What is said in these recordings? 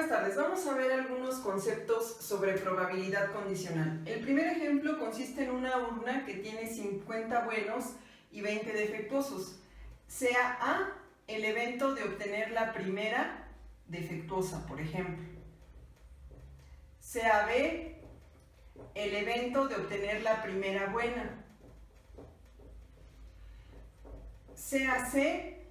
Buenas tardes, vamos a ver algunos conceptos sobre probabilidad condicional. El primer ejemplo consiste en una urna que tiene 50 buenos y 20 defectuosos. Sea A el evento de obtener la primera defectuosa, por ejemplo. Sea B el evento de obtener la primera buena. Sea C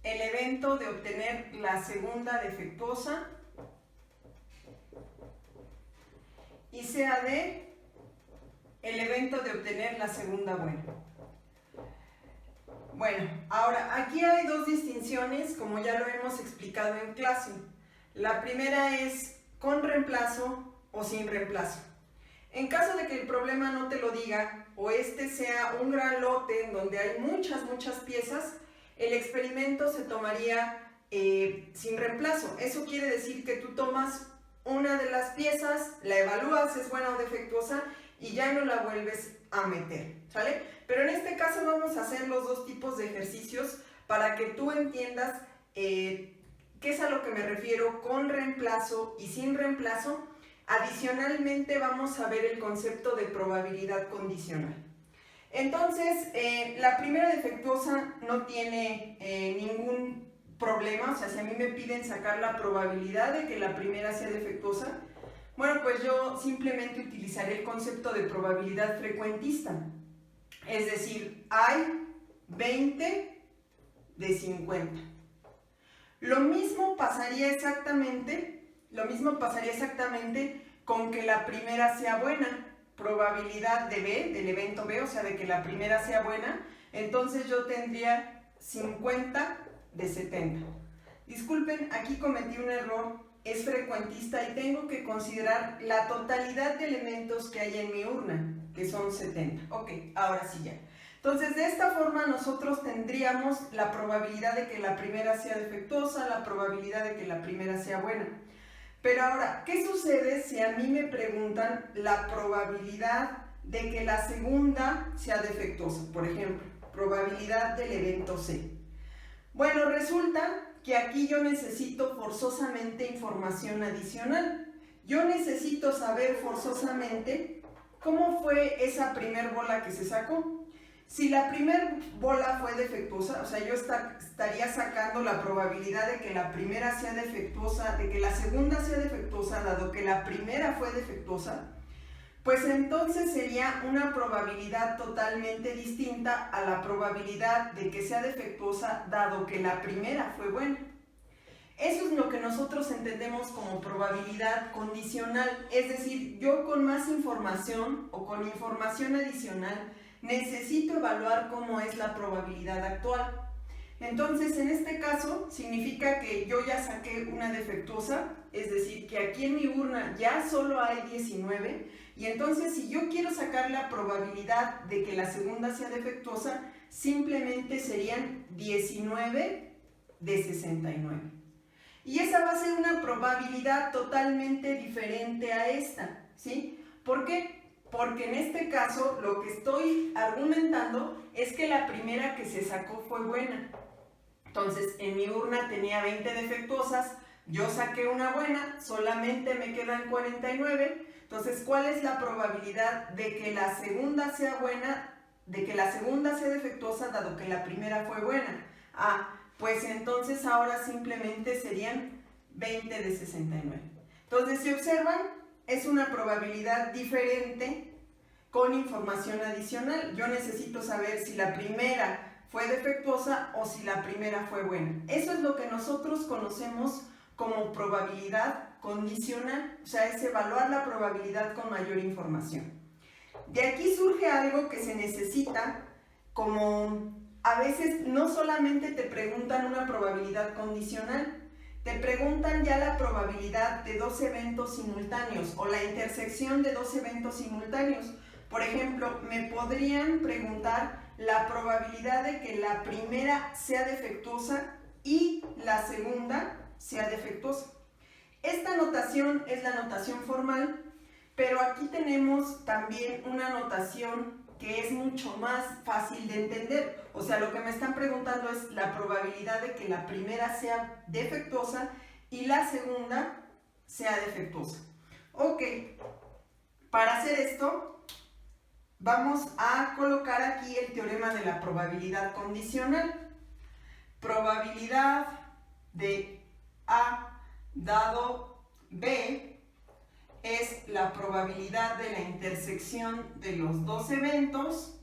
el evento de obtener la segunda defectuosa, y sea D el evento de obtener la segunda buena. Bueno, ahora aquí hay dos distinciones, como ya lo hemos explicado en clase. La primera es con reemplazo o sin reemplazo. En caso de que el problema no te lo diga, o este sea un gran lote en donde hay muchas piezas, el experimento se tomaría sin reemplazo. Eso quiere decir que tú tomas una de las piezas, la evalúas, es buena o defectuosa, y ya no la vuelves a meter, ¿sale? Pero en este caso vamos a hacer los dos tipos de ejercicios para que tú entiendas qué es a lo que me refiero con reemplazo y sin reemplazo. Adicionalmente vamos a ver el concepto de probabilidad condicional. Entonces, la primera defectuosa no tiene ningún problema, o sea, si a mí me piden sacar la probabilidad de que la primera sea defectuosa, bueno, pues yo simplemente utilizaré el concepto de probabilidad frecuentista. Es decir, hay 20 de 50. Lo mismo pasaría exactamente con que la primera sea buena. Probabilidad de B, del evento B, o sea, de que la primera sea buena, entonces yo tendría 50 de 70. Disculpen, aquí cometí un error, es frecuentista y tengo que considerar la totalidad de elementos que hay en mi urna, que son 70. Ok, ahora sí ya. Entonces, de esta forma nosotros tendríamos la probabilidad de que la primera sea defectuosa, la probabilidad de que la primera sea buena. Pero ahora, ¿qué sucede si a mí me preguntan la probabilidad de que la segunda sea defectuosa? Por ejemplo, probabilidad del evento C. Bueno, resulta que aquí yo necesito forzosamente información adicional. Yo necesito saber forzosamente cómo fue esa primer bola que se sacó. Si la primera bola fue defectuosa, o sea, yo estaría sacando la probabilidad de que la primera sea defectuosa, de que la segunda sea defectuosa, dado que la primera fue defectuosa, pues entonces sería una probabilidad totalmente distinta a la probabilidad de que sea defectuosa, dado que la primera fue buena. Eso es lo que nosotros entendemos como probabilidad condicional, es decir, yo con más información o con información adicional necesito evaluar cómo es la probabilidad actual. Entonces, en este caso, significa que yo ya saqué una defectuosa, es decir, que aquí en mi urna ya solo hay 19, y entonces si yo quiero sacar la probabilidad de que la segunda sea defectuosa, simplemente serían 19 de 69. Y esa va a ser una probabilidad totalmente diferente a esta, ¿sí? ¿Por qué? Porque en este caso lo que estoy argumentando es que la primera que se sacó fue buena. Entonces, en mi urna tenía 20 defectuosas, yo saqué una buena, solamente me quedan 49. Entonces, ¿cuál es la probabilidad de que la segunda sea buena, de que la segunda sea defectuosa, dado que la primera fue buena? Pues entonces ahora simplemente serían 20 de 69. Entonces, si observan, es una probabilidad diferente con información adicional. Yo necesito saber si la primera fue defectuosa o si la primera fue buena. Eso es lo que nosotros conocemos como probabilidad condicional, o sea, es evaluar la probabilidad con mayor información. De aquí surge algo que se necesita, como a veces no solamente te preguntan una probabilidad condicional, te preguntan ya la probabilidad de dos eventos simultáneos o la intersección de dos eventos simultáneos. Por ejemplo, me podrían preguntar la probabilidad de que la primera sea defectuosa y la segunda sea defectuosa. Esta notación es la notación formal, pero aquí tenemos también una notación que es mucho más fácil de entender. O sea, lo que me están preguntando es la probabilidad de que la primera sea defectuosa y la segunda sea defectuosa. Ok, para hacer esto, vamos a colocar aquí el teorema de la probabilidad condicional. Probabilidad de A dado B es la probabilidad de la intersección de los dos eventos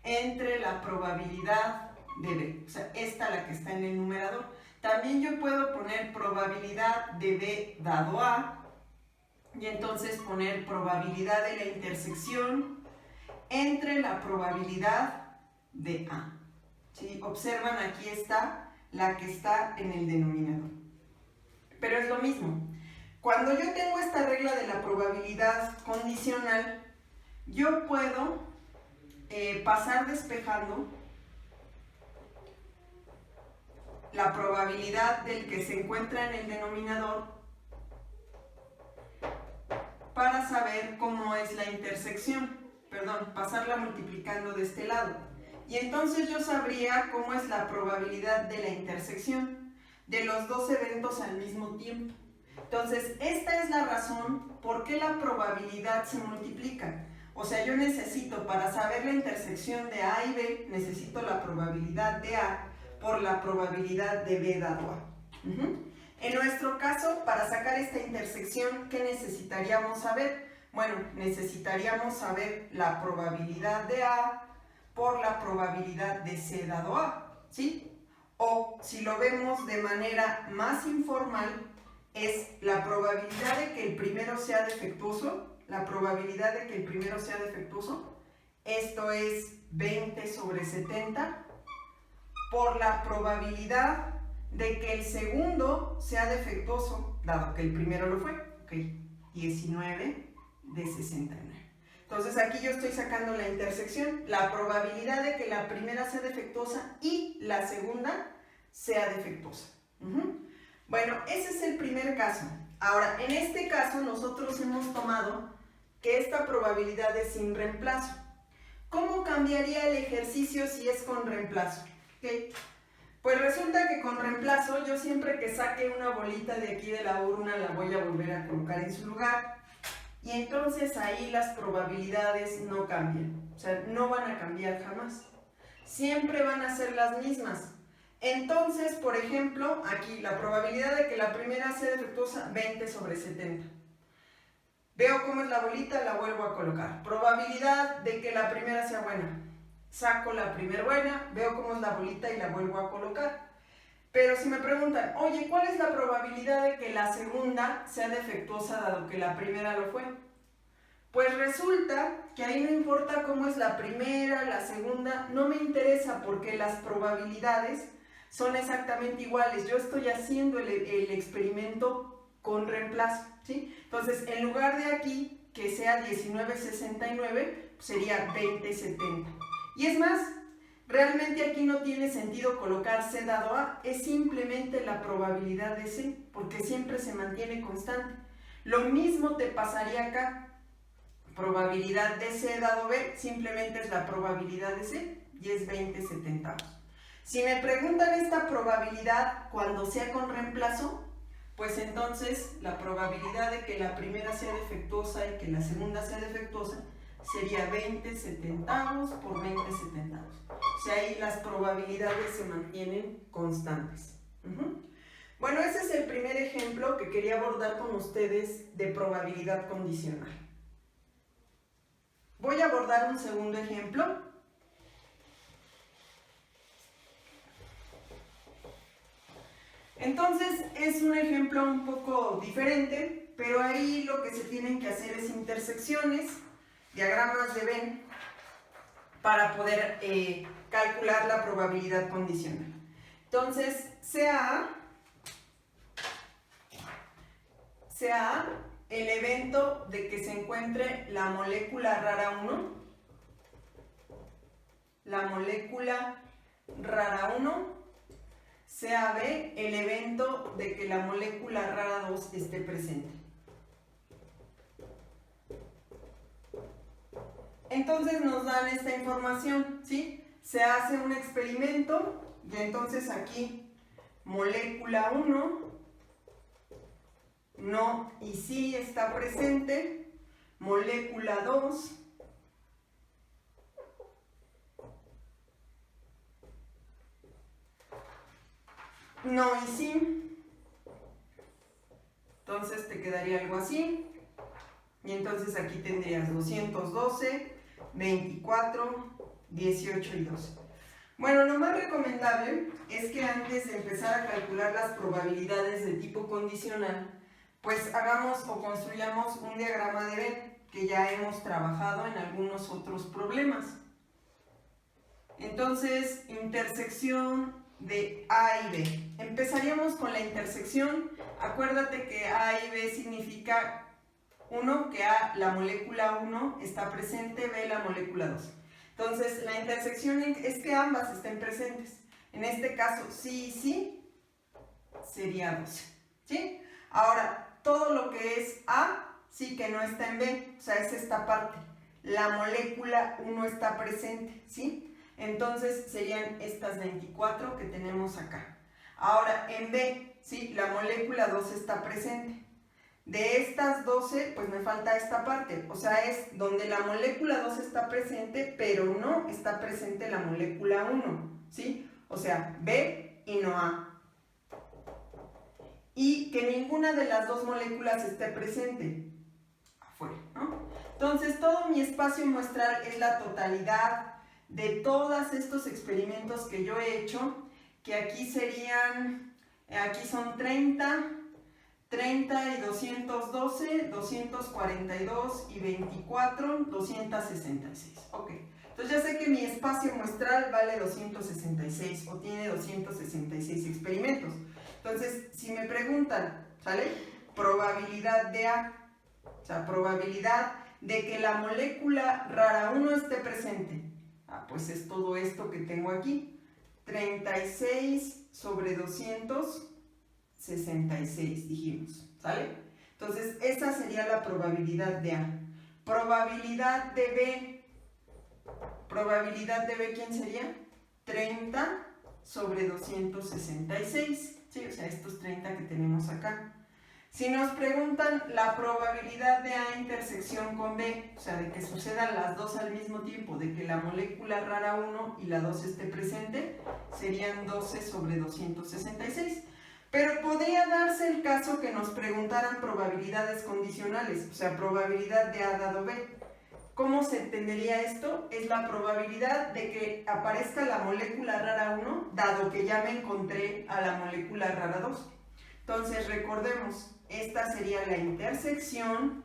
entre la probabilidad de B. O sea, esta la que está en el numerador. También yo puedo poner probabilidad de B dado A y entonces poner probabilidad de la intersección entre la probabilidad de A. ¿Sí? Observan, aquí está la que está en el denominador. Pero es lo mismo. Cuando yo tengo esta regla de la probabilidad condicional, yo puedo pasar despejando la probabilidad del que se encuentra en el denominador para saber cómo es la intersección. Perdón, pasarla multiplicando de este lado. Y entonces yo sabría cómo es la probabilidad de la intersección de los dos eventos al mismo tiempo. Entonces, esta es la razón por qué la probabilidad se multiplica. O sea, yo necesito, para saber la intersección de A y B, necesito la probabilidad de A por la probabilidad de B dado A. En nuestro caso, para sacar esta intersección, ¿qué necesitaríamos saber? Bueno, necesitaríamos saber la probabilidad de A por la probabilidad de C dado A, ¿sí? O, si lo vemos de manera más informal, es la probabilidad de que el primero sea defectuoso, esto es 20 sobre 70, por la probabilidad de que el segundo sea defectuoso, dado que el primero lo fue, ok, 19 de 69. Entonces aquí yo estoy sacando la intersección, la probabilidad de que la primera sea defectuosa y la segunda sea defectuosa. Bueno, ese es el primer caso. Ahora, en este caso nosotros hemos tomado que esta probabilidad es sin reemplazo. ¿Cómo cambiaría el ejercicio si es con reemplazo? ¿Okay? Pues resulta que con reemplazo yo siempre que saque una bolita de aquí de la urna la voy a volver a colocar en su lugar. Y entonces ahí las probabilidades no cambian. O sea, no van a cambiar jamás. Siempre van a ser las mismas. Entonces, por ejemplo, aquí la probabilidad de que la primera sea defectuosa, 20 sobre 70. Veo cómo es la bolita, la vuelvo a colocar. Probabilidad de que la primera sea buena. Saco la primera buena, veo cómo es la bolita y la vuelvo a colocar. Pero si me preguntan, oye, ¿cuál es la probabilidad de que la segunda sea defectuosa dado que la primera lo fue? Pues resulta que ahí no importa cómo es la primera, la segunda, no me interesa porque las probabilidades son exactamente iguales. Yo estoy haciendo el experimento con reemplazo, ¿sí? Entonces, en lugar de aquí, que sea 1969, sería 2070. Y es más, realmente aquí no tiene sentido colocar C dado A, es simplemente la probabilidad de C, porque siempre se mantiene constante. Lo mismo te pasaría acá. Probabilidad de C dado B, simplemente es la probabilidad de C, y es 20/70. Si me preguntan esta probabilidad cuando sea con reemplazo, pues entonces la probabilidad de que la primera sea defectuosa y que la segunda sea defectuosa sería 20/70 por 20/70. O sea, ahí las probabilidades se mantienen constantes. Bueno, ese es el primer ejemplo que quería abordar con ustedes de probabilidad condicional. Voy a abordar un segundo ejemplo. Entonces, es un ejemplo un poco diferente, pero ahí lo que se tienen que hacer es intersecciones, diagramas de Venn, para poder calcular la probabilidad condicional. Entonces, sea el evento de que se encuentre la molécula rara 1, sea B el evento de que la molécula rara 2 esté presente. Entonces nos dan esta información, ¿sí? Se hace un experimento y entonces aquí molécula 1, no y sí está presente. Molécula 2, no y sí. Entonces te quedaría algo así. Y entonces aquí tendrías 212, 24, 18 y 12. Bueno, lo más recomendable es que antes de empezar a calcular las probabilidades de tipo condicional, pues hagamos o construyamos un diagrama de Venn, que ya hemos trabajado en algunos otros problemas. Entonces, intersección de A y B. Empezaríamos con la intersección. Acuérdate que A y B significa, uno, que A, la molécula 1 está presente, B, la molécula 2. Entonces, la intersección es que ambas estén presentes. En este caso, sí y sí, sería 12. ¿Sí? Ahora, todo lo que es A, sí que no está en B, o sea, es esta parte. La molécula 1 está presente, ¿sí? Entonces, serían estas 24 que tenemos acá. Ahora, en B, ¿sí? La molécula 2 está presente. De estas 12, pues me falta esta parte, o sea, es donde la molécula 2 está presente, pero no está presente la molécula 1, ¿sí? O sea, B y no A. Y que ninguna de las dos moléculas esté presente afuera, ¿no? Entonces, todo mi espacio muestral es la totalidad de todos estos experimentos que yo he hecho, que aquí serían, aquí son 30 y 212, 242 y 24, 266. Ok, entonces ya sé que mi espacio muestral vale 266 o tiene 266 experimentos. Entonces, si me preguntan, ¿sale? Probabilidad de A, o sea, probabilidad de que la molécula rara 1 esté presente. Ah, pues es todo esto que tengo aquí. 36 sobre 266, dijimos, ¿sale? Entonces, esa sería la probabilidad de A. Probabilidad de B. Probabilidad de B, ¿quién sería? 30 sobre 266. Sí, o sea, estos 30 que tenemos acá. Si nos preguntan la probabilidad de A intersección con B, o sea, de que sucedan las dos al mismo tiempo, de que la molécula rara 1 y la 2 esté presente, serían 12 sobre 266. Pero podría darse el caso que nos preguntaran probabilidades condicionales, o sea, probabilidad de A dado B. ¿Cómo se entendería esto? Es la probabilidad de que aparezca la molécula rara 1, dado que ya me encontré a la molécula rara 2. Entonces, recordemos, esta sería la intersección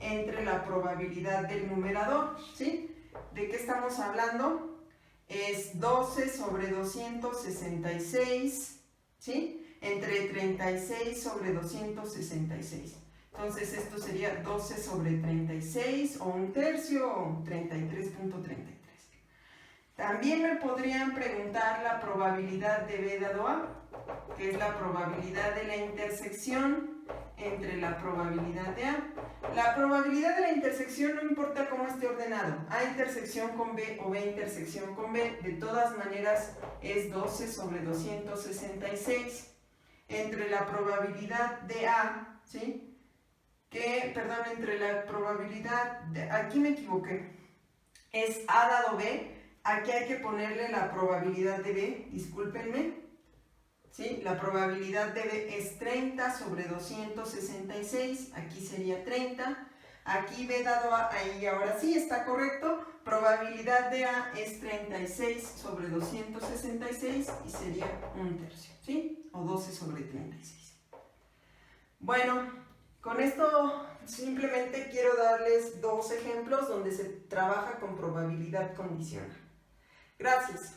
entre la probabilidad del numerador, ¿sí? ¿De qué estamos hablando? Es 12 sobre 266, ¿sí? Entre 36 sobre 266. Entonces, esto sería 12 sobre 36 o un tercio o 33.33. También me podrían preguntar la probabilidad de B dado A, que es la probabilidad de la intersección entre la probabilidad de A. La probabilidad de la intersección no importa cómo esté ordenado, A intersección con B o B intersección con B, de todas maneras es 12 sobre 266 entre la probabilidad de A, ¿sí? Entre la probabilidad de, aquí me equivoqué, es A dado B. Aquí hay que ponerle la probabilidad de B, discúlpenme, ¿sí? La probabilidad de B es 30 sobre 266, aquí sería 30, aquí B dado A, ahí ahora sí está correcto, probabilidad de A es 36 sobre 266 y sería un tercio, ¿sí? O 12 sobre 36. Bueno, con esto simplemente quiero darles dos ejemplos donde se trabaja con probabilidad condicional. Gracias.